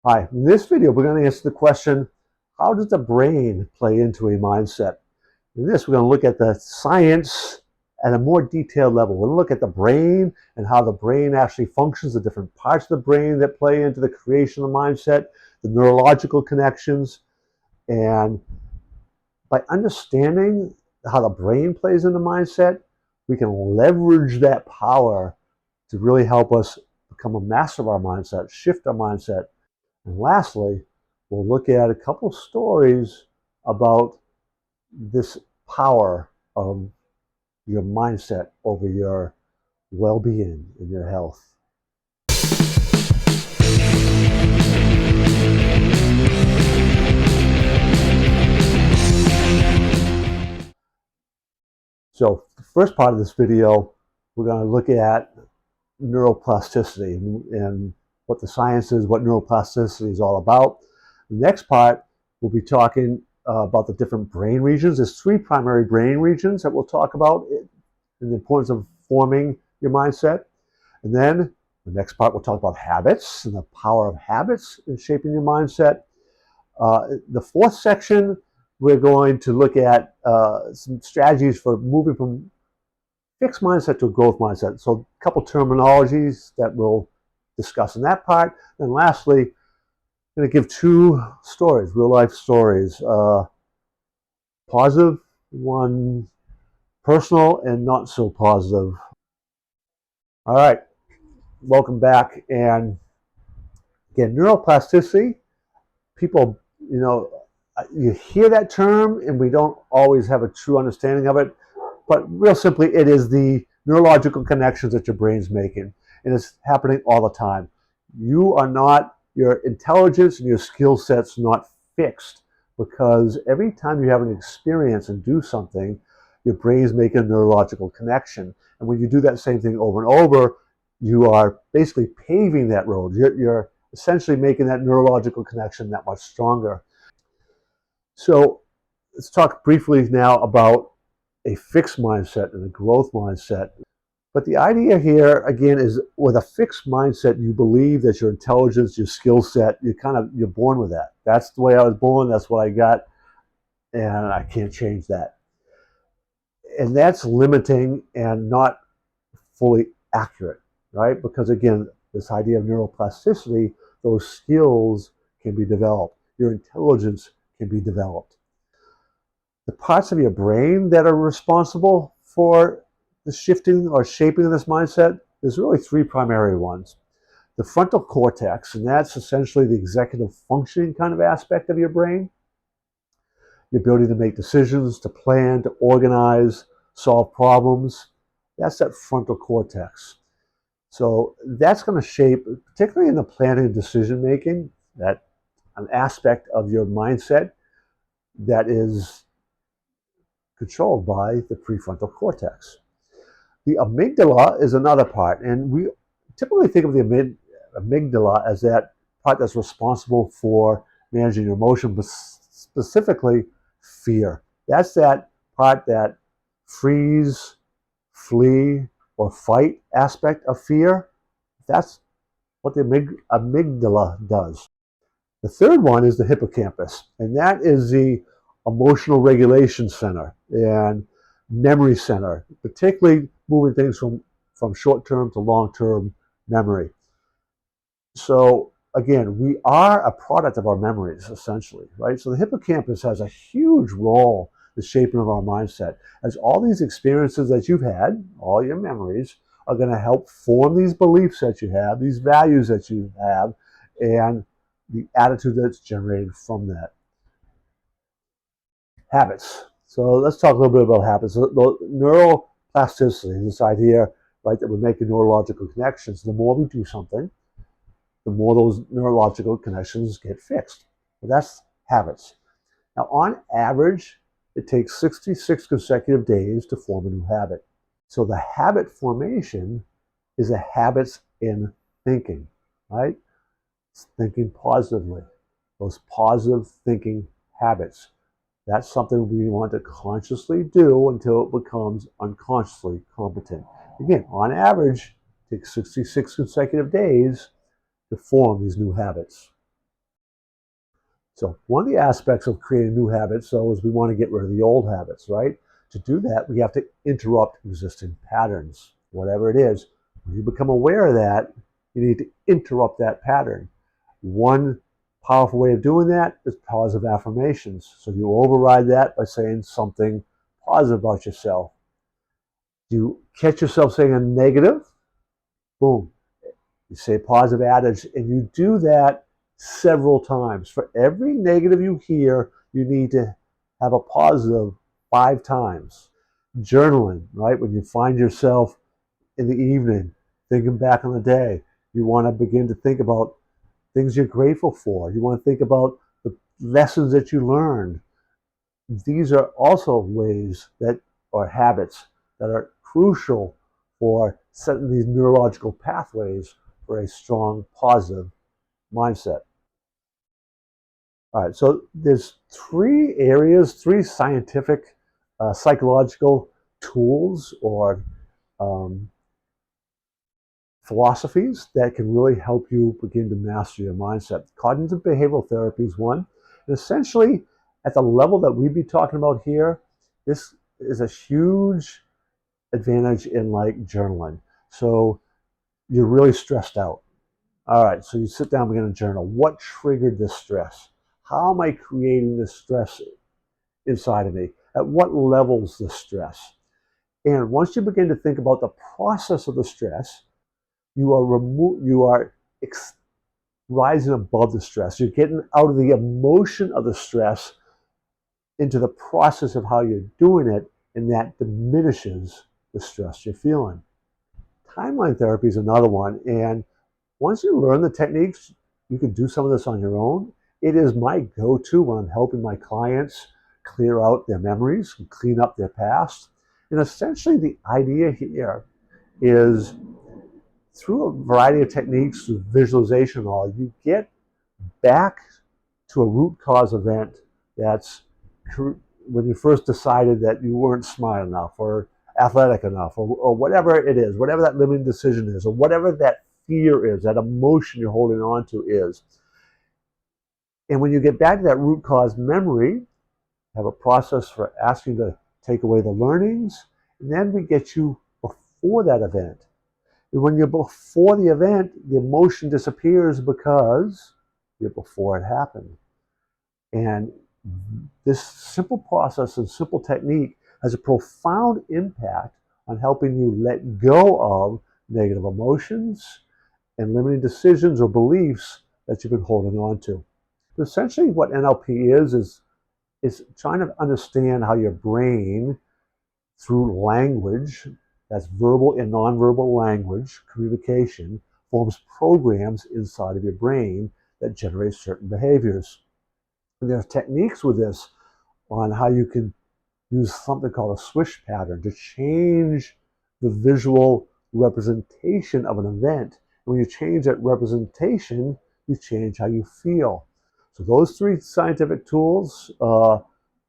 Hi, in this video we're going to answer the question, how does the brain play into a mindset? In this we're going to look at the science at a more detailed level. We're going to look at the brain and how the brain actually functions, the different parts of the brain that play into the creation of the mindset, the neurological connections, and by understanding how the brain plays into mindset, we can leverage that power to really help us become a master of our mindset, shift our mindset. And lastly, we'll look at a couple of stories about this power of your mindset over your well-being and your health. So the first part of this video, we're going to look at neuroplasticity and what the science is, what neuroplasticity is all about. The next part, we'll be talking about the different brain regions. There's three primary brain regions that we'll talk about and the importance of forming your mindset. And then the next part, we'll talk about habits and the power of habits in shaping your mindset. The fourth section, we're going to look at some strategies for moving from fixed mindset to a growth mindset. So a couple terminologies that we'll discuss in that part. And lastly, I'm going to give two stories, real life stories. Positive, one personal and not so positive. All right, welcome back. And again, neuroplasticity, people, you hear that term and we don't always have a true understanding of it. But real simply, it is the neurological connections that your brain's making. And it's happening all the time. You are not, your intelligence and your skill set's not fixed, because every time you have an experience and do something, your brain's making a neurological connection. And when you do that same thing over and over, you are basically paving that road. You're essentially making that neurological connection that much stronger. So let's talk briefly now about a fixed mindset and a growth mindset. But the idea here, again, is with a fixed mindset, you believe that your intelligence, your skill set, you're born with that. That's the way I was born, that's what I got, and I can't change that. And that's limiting and not fully accurate, right? Because again, this idea of neuroplasticity, those skills can be developed. Your intelligence can be developed. The parts of your brain that are responsible for the shifting or shaping of this mindset, there's really three primary ones. The frontal cortex, and that's essentially the executive functioning kind of aspect of your brain. Your ability to make decisions, to plan, to organize, solve problems. That's that frontal cortex. So that's going to shape, particularly in the planning and decision making, that an aspect of your mindset that is controlled by the prefrontal cortex. The amygdala is another part, and we typically think of the amygdala as that part that's responsible for managing your emotion, but specifically fear. That's that part that freeze, flee, or fight aspect of fear. That's what the amygdala does. The third one is the hippocampus, and that is the emotional regulation center and memory center, particularly moving things from short-term to long-term memory. So again, we are a product of our memories, essentially, right? So the hippocampus has a huge role in the shaping of our mindset, as all these experiences that you've had, all your memories, are going to help form these beliefs that you have, these values that you have, and the attitude that's generated from that. Habits. So let's talk a little bit about habits. The neuroplasticity, this idea, right, that we're making neurological connections. The more we do something, the more those neurological connections get fixed. But that's habits. Now, on average, it takes 66 consecutive days to form a new habit. So the habit formation is a habits in thinking, right? It's thinking positively. Those positive thinking habits. That's something we want to consciously do until it becomes unconsciously competent. Again, on average, it takes 66 consecutive days to form these new habits. So one of the aspects of creating new habits, though, is we want to get rid of the old habits, right? To do that, we have to interrupt existing patterns, whatever it is. When you become aware of that, you need to interrupt that pattern. One powerful way of doing that is positive affirmations. So you override that by saying something positive about yourself. You catch yourself saying a negative, boom, you say positive adage, and you do that several times. For every negative you hear, you need to have a positive 5 times. Journaling, right? When you find yourself in the evening thinking back on the day, you want to begin to think about things you're grateful for. You want to think about the lessons that you learned. These are also ways that, or habits, that are crucial for setting these neurological pathways for a strong, positive mindset. All right, so there's 3 areas, 3 scientific, psychological tools or um, philosophies that can really help you begin to master your mindset. Cognitive behavioral therapy is one. And essentially, at the level that we'd be talking about here, this is a huge advantage in like journaling. So you're really stressed out. All right, so you sit down and begin to journal. What triggered this stress? How am I creating this stress inside of me? At what levels the stress? And once you begin to think about the process of the stress, you are rising above the stress. You're getting out of the emotion of the stress into the process of how you're doing it, and that diminishes the stress you're feeling. Timeline therapy is another one, and once you learn the techniques, you can do some of this on your own. It is my go-to when I'm helping my clients clear out their memories and clean up their past. And essentially the idea here is through a variety of techniques, through visualization and all, you get back to a root cause event that's when you first decided that you weren't smart enough or athletic enough or whatever it is, whatever that limiting decision is, or whatever that fear is, that emotion you're holding on to is. And when you get back to that root cause memory, have a process for asking to take away the learnings, and then we get you before that event. And when you're before the event, the emotion disappears because you're before it happened. And this simple process and simple technique has a profound impact on helping you let go of negative emotions and limiting decisions or beliefs that you've been holding on to. But essentially what NLP is trying to understand how your brain, through language, that's verbal and nonverbal language, communication, forms programs inside of your brain that generate certain behaviors. And there's techniques with this on how you can use something called a swish pattern to change the visual representation of an event. And when you change that representation, you change how you feel. So those 3 scientific tools,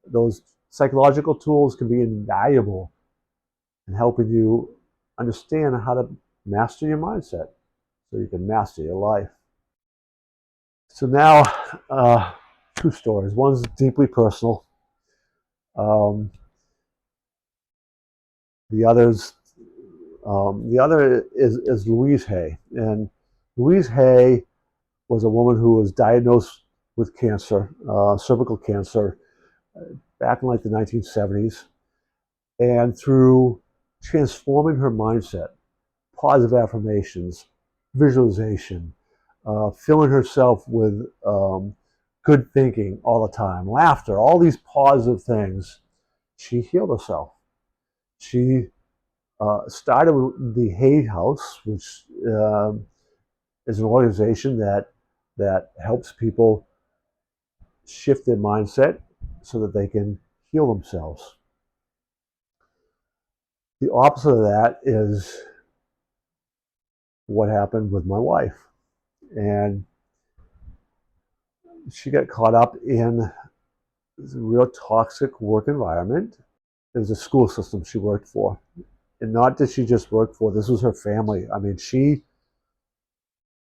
those psychological tools can be invaluable in helping you understand how to master your mindset so you can master your life. So now, 2 stories. One's deeply personal. The other's the other is Louise Hay, and Louise Hay was a woman who was diagnosed with cancer, cervical cancer, back in like the 1970s, and through transforming her mindset, positive affirmations, visualization, filling herself with good thinking all the time, laughter, all these positive things, she healed herself. She started with the Hay House, which is an organization that helps people shift their mindset so that they can heal themselves. The opposite of that is what happened with my wife. And she got caught up in a real toxic work environment. It was a school system she worked for. And not that she just worked for, this was her family. I mean, she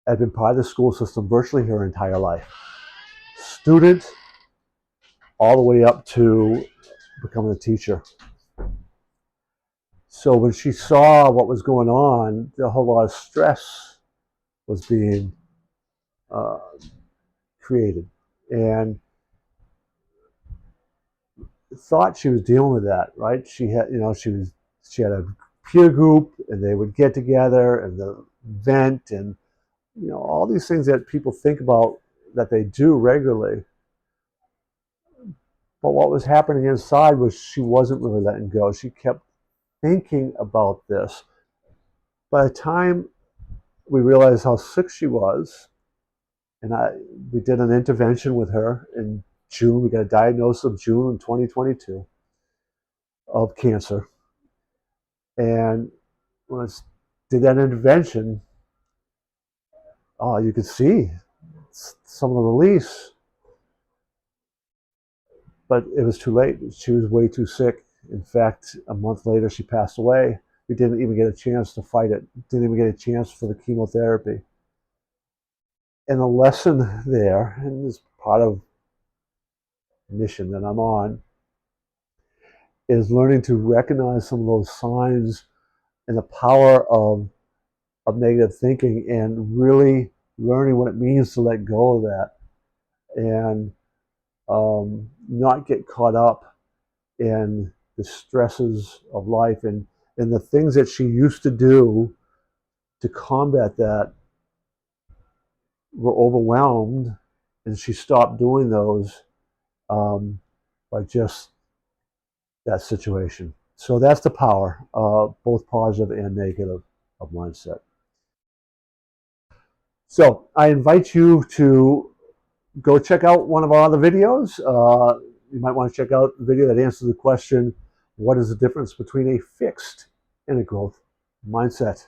had been part of the school system virtually her entire life. student all the way up to becoming a teacher. So when she saw what was going on, a whole lot of stress was being uh, created, and thought she was dealing with that. Right? She had, she had a peer group, and they would get together and the vent, and all these things that people think about that they do regularly. But what was happening inside was she wasn't really letting go. She kept thinking about this. By the time we realized how sick she was, and we did an intervention with her in June. We got a diagnosis of June in 2022 of cancer. And when I did that intervention, you could see some of the release, but it was too late. She was way too sick. In fact, a month later, she passed away. We didn't even get a chance to fight it. Didn't even get a chance for the chemotherapy. And the lesson there, and this part of the mission that I'm on, is learning to recognize some of those signs and the power of negative thinking, and really learning what it means to let go of that, and not get caught up in the stresses of life, and the things that she used to do to combat that were overwhelmed, and she stopped doing those by just that situation. So that's the power, both positive and negative, of mindset. So I invite you to go check out one of our other videos. You might want to check out the video that answers the question, what is the difference between a fixed and a growth mindset?